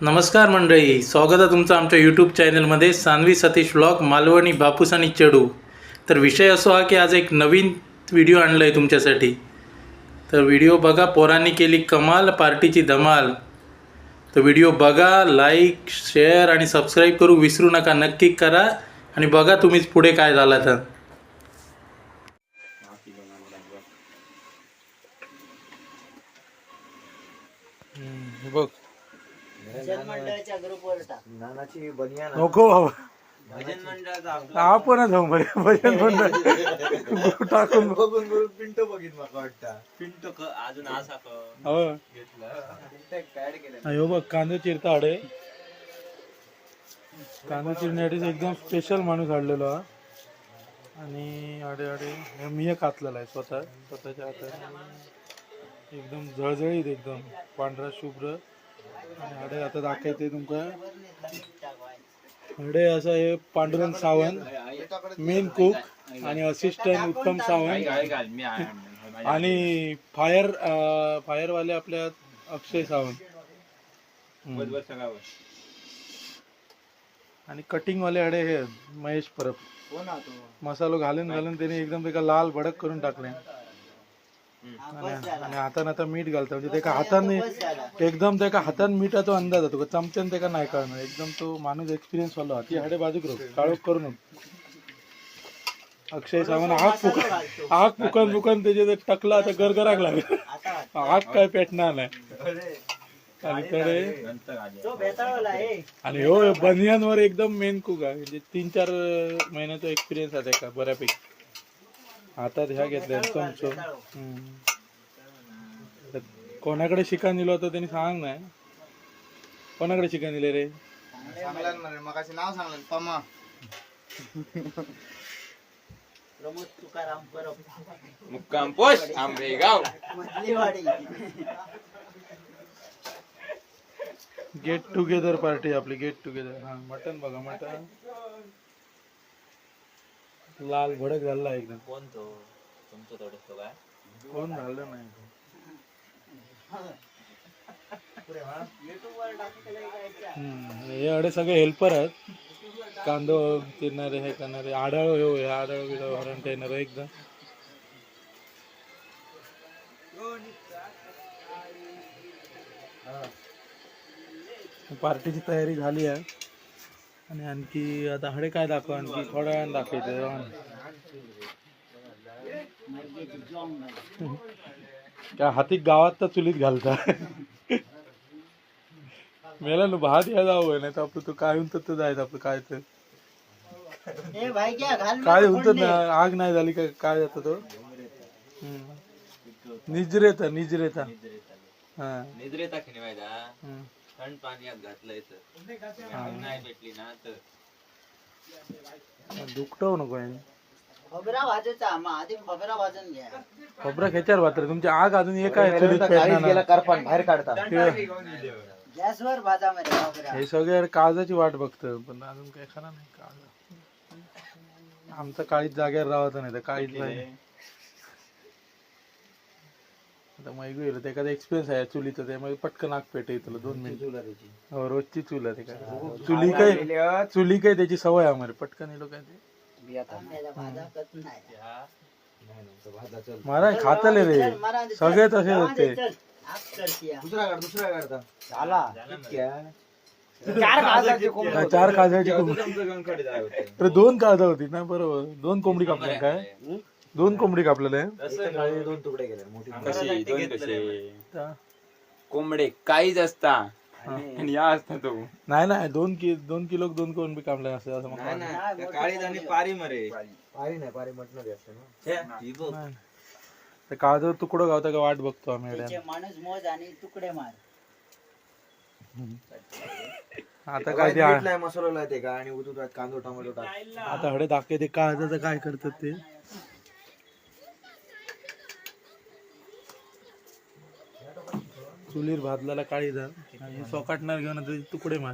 नमस्कार मंडळी, स्वागत आहे तुमचं आमच्या यूट्यूब चॅनलमध्ये सान्वी सतीश व्लॉग मालवणी बापूस आणि चेडू. तर विषय असो हा की आज एक नवीन व्हिडिओ आणला आहे तुमच्यासाठी. तर व्हिडिओ बघा, पोरांनी केली कमाल, पार्टीची धमाल. तर व्हिडिओ बघा, लाईक शेअर आणि सबस्क्राईब करू विसरू नका. नक्की करा आणि बघा तुम्हीच पुढे काय झालं तर. बघ भजन मंडळाच्या ग्रुपवर टाक. नानाची बनियान नको बाबा, भजन मंडळाचा आपणच जाऊ भजन मंडळ टाकून बघून बघून पिंटो बघित मला वाटतं. पिंटो अजून असा हो. ऍड केलं. अयो बघ, कांदा चिरता आडे. कांदा चिरण्यासाठी एकदम स्पेशल माणूस आणलेलो हा. आणि आडे आडे मी कातलेला आहे स्वतःच्या हाताने. एकदम झळझळीत, एकदम पांढरा शुभ्र. आणि आडे आता दाखवते तुमका. आडे असं हे पांडुरंग सावंत, मेन कुक आणि असिस्टंट उत्तम सावंत. आणि फायरवाले आपल्या अक्षय सावंत. आणि कटिंग वाले आडे हे महेश परब. मसालो घालून त्याने एकदम त्याला लाल भडक करून टाकले. आणि हातान आता मीठ घालतो, म्हणजे त्याका हाताने एकदम त्याका हातान मिठाचा अंदाज होतो. चमच्यान त्याका नाही कळणार. एकदम तो माणूस एक्सपिरियन्स वाला. ती हाडे बाजूक रो काळोख करून. अक्षय सावंत आग पुकन त्याचे टकला आता गरगराक लागला. आग काय पेटणार नाही. आणि आणि हो बनियानवर एकदम मेन कुक आहे. म्हणजे 3-4 महिन्याचा एक्सपिरियन्स आहे का बऱ्यापैकी. हातात ह्या घेतल्या चमचो. कोणाकडे शिकान दिलो होतं त्यांनी सांग नाही. कोणाकडे शिकान दिले रे? मगाशी नाव सांगलं पमा. प्रमोद तुकाराम परब, मुक्काम post Ambegaon. Madhliwadi. Get together party आपली. Get together. हा, मटन बघा, मटन लाल भडक झाला एकदम. कोण तो तुमचं थोडं काय कोण झालं नाही. युट्यूबवर टाकलेलं आहे. हे अडे सगळे हेल्पर आहेत. कांदो चिरणारे, हे करणारे, आढळ हो, हे आढळ बिडळ हरण येणार एकदम. पार्टीची तयारी झाली आहे. आणि आणखी आता हडे काय दाखव, आणखी थोड्या वेळानं दाखवते. त्या हाती गावात तर चुलीत घालता. मेला ना भात या जावं नाही तर आपलं तो काय उंचत जायचं आपलं काय तर काय उंचत नाही. आग नाही झाली का काय जात तो. निजरेता हा निद्रेता थंड पाण्यात घातलंय तर नाही भेटली ना तर दुखटव नको. खोबरा भाजायचा. मग आधी खोबरा भाजून घ्या. खोबरा खेचार भातर तुमची आग अजून एक आहे चुलीत पेटणार. करपान बाहेर काढता. गॅसवर भाजा मध्ये खोबरा. हे सगळे काळजाची वाट बघतं, पण अजून काही खरा नाही. काळजा आमचं काळीच जागेवर राहत नाही तर काळीच नाही. आता मैगू येईल एखादा एक्सपिरियन्स आहे चुलीचं, त्यामुळे पटकन आग पेटे तुला 2 मिनिट. हो, रोजची चूल आहे. ते काय चुली काय त्याची सवय आहे आम्हाला. पटकन येलो काय ते महाराज खातले रे सगळे तसे होते. दुसरा काढता. 4 काजाची कोंबडी. तर 2 काजा होती ना, बरोबर. 2 कोंबडी कापल्या काय? 2 कोंबडी कापलेले. 2 तुकडे केले मोठी. कोंबडे काहीच असता आणि या असता तो नाही 2 किलो 2 कोंबडी कापले असं असं मग. काळी आणि पारी मरे. पारी नाही, पारी मटण असते ना. ते काजं तुकडं गावता का वाट बघतो आम्ही. माणूस मोज आणि तुकडे मार. आता काय ते मसाला ते का आणि उतू कांदो टोमॅटो टाक. आता हडे दाखवे ते काळजाचं काय करतात ते. चुलीर भाजलेला काळी जा आणि सोकाटणार घेऊन त्याचे तुकडे मार.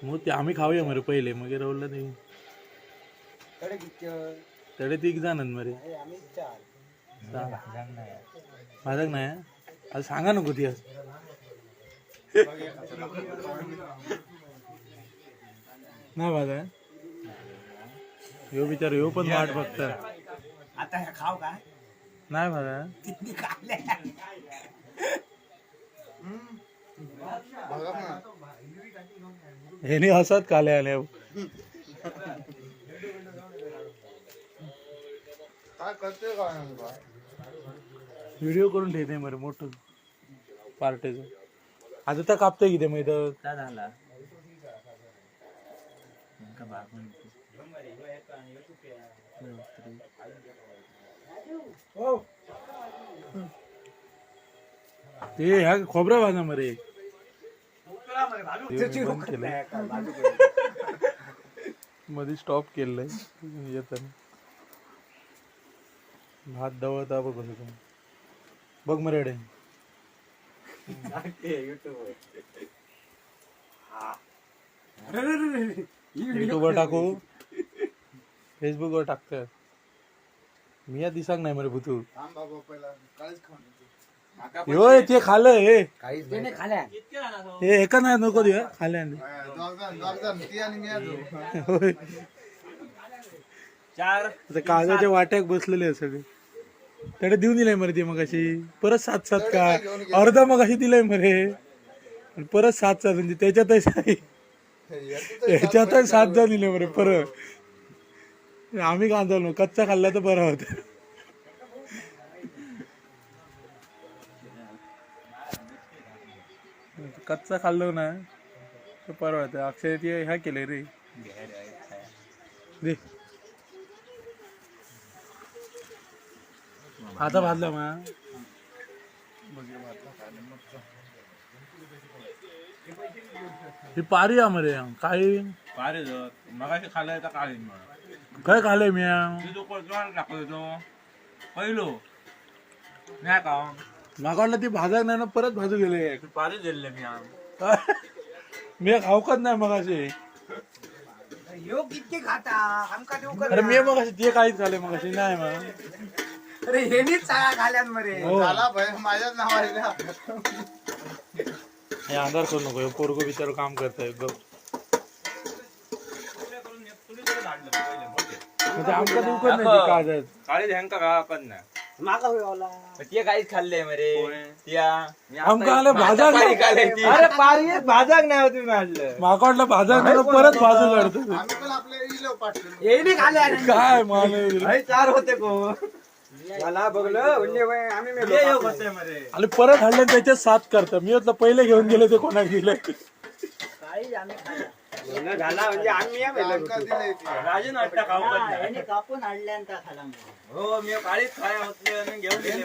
मग ते आम्ही खाऊया मरे पहिले, मग राहुल ते तडे 3 जण मरे. भाजक नाही आता सांगा नको ती नाही भाजा ह्यो बिचार ह्यो पण वाट बघता आता खाऊ काय नाही भाजा ह्याने हसत काले आले व्हिडिओ करून ठेवते मरे मोठं पार्टीच आता तर कापतोय किती माहिती झाला ते ह्या खोबरा भाजा मरे मध्ये स्टॉप केलंय येताना भात दवत बघ कसं तुम्ही बघ मरेडे युट्यूबवर टाकू फेसबुकवर टाकत मी या दिसाक नाही मरे भूतू होय ते खाल्लं हे एका नाही नको दे खाल्या होय कागदाच्या वाट्याक बसलेले आहे सगळे त्याने देऊन दिलाय मरे ते मगाशी परत 7-7 का अर्धा मगाशी दिलाय मरे परत 7-7 म्हणजे त्याच्यातच ह्याच्यातच 7 जण दिले मरे परत आम्ही कांदलो कच्चा खाल्ला तर बरा होता कच्चा खाल्लो ना तर परवडत अक्षय ते ह्या केलंय रे दे आता भाजला मा ही पारी मरे काही पारे मगाशी खाल्लाय तर काळी काय खाल्लंय मी टाकतो तो पहिलो नाही का मागा वाटलं ती भाजक नाही ना परत भाजू गेले पारे दिले मी मी खाऊकच नाही मगाशी किती खाता आमका देऊ अरे मी मगाशी ते काहीच खाल्ले मगाशी नाही मग अरे हेनीच सगळ्या खाल्यान मरे झाला माझ्याच नावाने हे अंधार करू नको पोरगो बिचारो काम करताय ग आमका दुखत नाही कागद काळी हँका का पण ना मागा होयला ते काहीच खाल्ले मरे त्या आमका आलं भाजक अरे पारी भाजक नाही होती माझलं माका वाटलं भाजक नाही परत भाजू काढतो आम्ही पण आपले हेनी खाल्या काय मला 4 होते को मला बघलं म्हणजे आम्ही मरे आणि परत हल्ले त्याच्यात 7 करतं मी म्हटलं पहिले घेऊन गेले ते कोणाला दिले काही आम्ही झाला म्हणजे आम्ही राजन वाटतं खाऊ पण नाही कापून आणल्यानंतर खाला हो मी काळीच खाया होते आणि घेऊन गेले